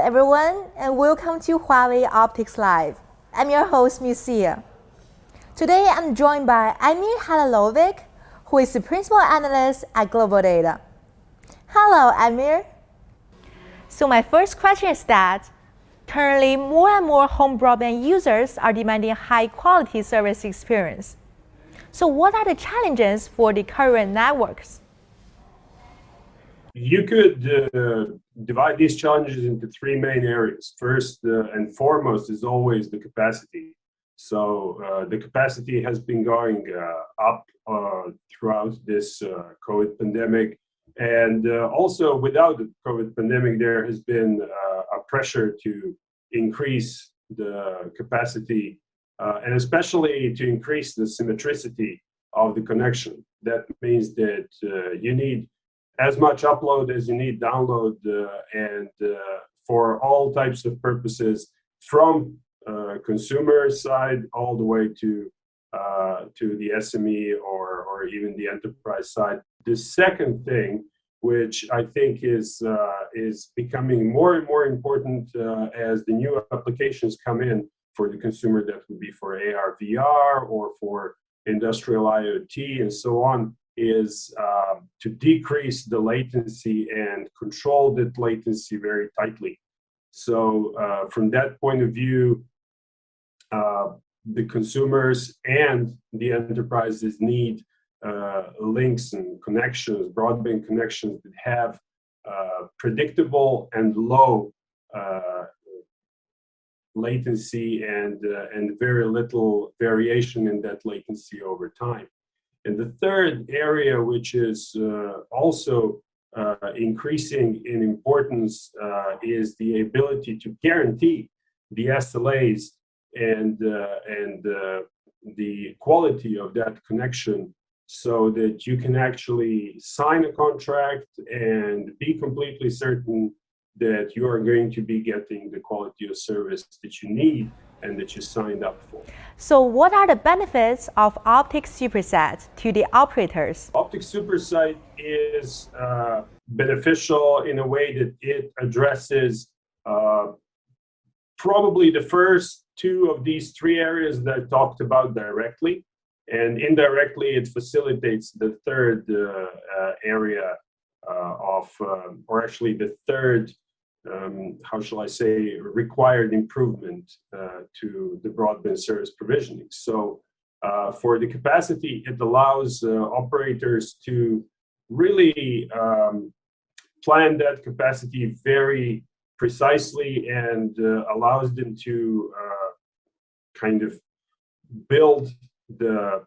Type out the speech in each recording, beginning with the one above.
everyone, and welcome to Huawei OptiXLive. I'm your host, Musia. Today, I'm joined by Emir Halilovic, who is the Principal Analyst at GlobalData. Hello, Emir. So my first question is that, currently, more and more home broadband users are demanding high-quality service experience. So what are the challenges for the current networks? You could divide these challenges into three main areas. First and foremost is always the capacity. So the capacity has been going up throughout this COVID pandemic. And also without the COVID pandemic, there has been a pressure to increase the capacity and especially to increase the symmetricity of the connection. That means that you need as much upload as you need download, and for all types of purposes, from consumer side all the way to the SME or even the enterprise side. The second thing, which I think is becoming more and more important as the new applications come in for the consumer, that would be for AR, VR, or for industrial IoT and so on, is to decrease the latency and control that latency very tightly. So from that point of view, the consumers and the enterprises need links and connections, broadband connections that have predictable and low latency and very little variation in that latency over time. And the third area, which is also increasing in importance, is the ability to guarantee the SLAs and the quality of that connection, so that you can actually sign a contract and be completely certain that you are going to be getting the quality of service that you need and that you signed up for. So what are the benefits of OptiX SuperSite to the operators? OptiX SuperSite is beneficial in a way that it addresses probably the first two of these three areas that I talked about directly, and indirectly it facilitates the third area or actually the third how shall I say, required improvement to the broadband service provisioning. So for the capacity, it allows operators to really plan that capacity very precisely and allows them to kind of build the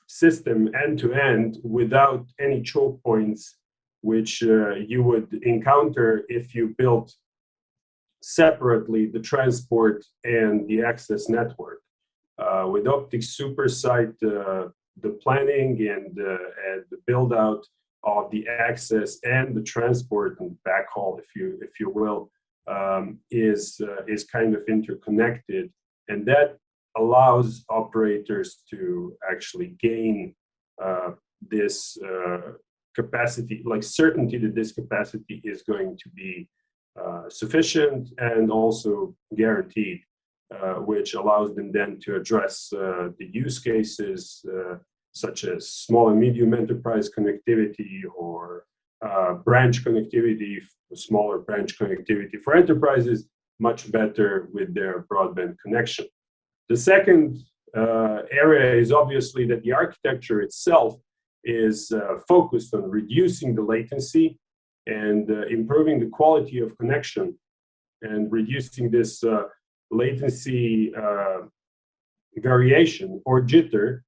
system end to end without any choke points, which you would encounter if you built separately the transport and the access network. With OptiX SuperSite, the planning and the build out of the access and the transport and backhaul, if you will, is kind of interconnected, and that allows operators to actually gain this capacity, like certainty that this capacity is going to be sufficient and also guaranteed, which allows them then to address the use cases such as small and medium enterprise connectivity or branch connectivity, smaller branch connectivity for enterprises, much better with their broadband connection. The second area is obviously that the architecture itself is focused on reducing the latency and improving the quality of connection and reducing this latency variation or jitter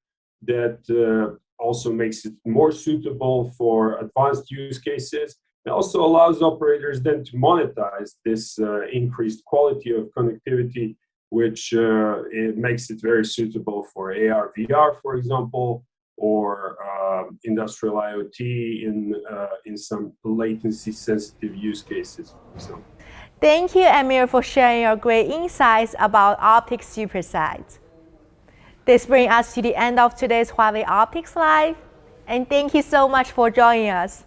that also makes it more suitable for advanced use cases. It also allows operators then to monetize this increased quality of connectivity, which it makes it very suitable for AR, VR, for example, or industrial IoT in some latency-sensitive use cases, for example. Thank you, Emir, for sharing your great insights about OptiX SuperSite. This brings us to the end of today's Huawei OptiXLive, and thank you so much for joining us.